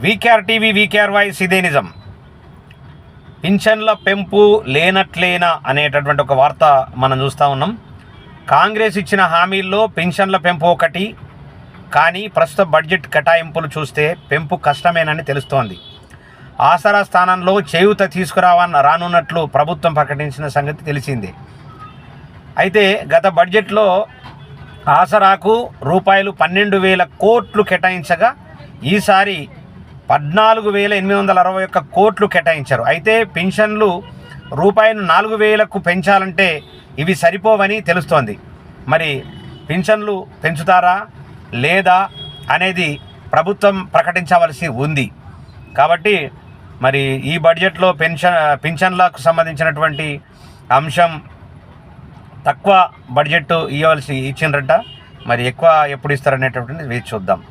VKR TV VKR voice ఇదే నిజం. పింఛన్ల పెంపు లేనట్లేనా అనేటటువంటి ఒక వార్త మనం చూస్తూ ఉన్నాం. కాంగ్రెస్ ఇచ్చిన హామీల్లో పింఛన్ల పెంపు ఒకటి, కానీ ప్రస్తుత బడ్జెట్ కేటాయింపులు చూస్తే పెంపు కష్టమేనని తెలుస్తోంది. ఆసరా స్థానంలో చేయూత రానున్నట్లు ప్రభుత్వం ప్రకటించిన సంగతి తెలిసిందే. అయితే గత బడ్జెట్లో ఆసరాకు రూపాయలు 12,000 కోట్లు కేటాయించగా ఈసారి 14,861 కోట్లు కేటాయించారు. అయితే పెన్షన్లు రూపాయలు 4,000కు పెంచాలంటే ఇవి సరిపోవని తెలుస్తోంది. మరి పెన్షన్లు పెంచుతారా లేదా అనేది ప్రభుత్వం ప్రకటించవలసి ఉంది. కాబట్టి మరి ఈ బడ్జెట్లో పెన్షన్లకు సంబంధించినటువంటి అంశం తక్కువ బడ్జెట్ ఇచ్చిండ్రట. మరి ఎక్కువ ఎప్పుడు ఇస్తారనేటటువంటిది వేచి చూద్దాం.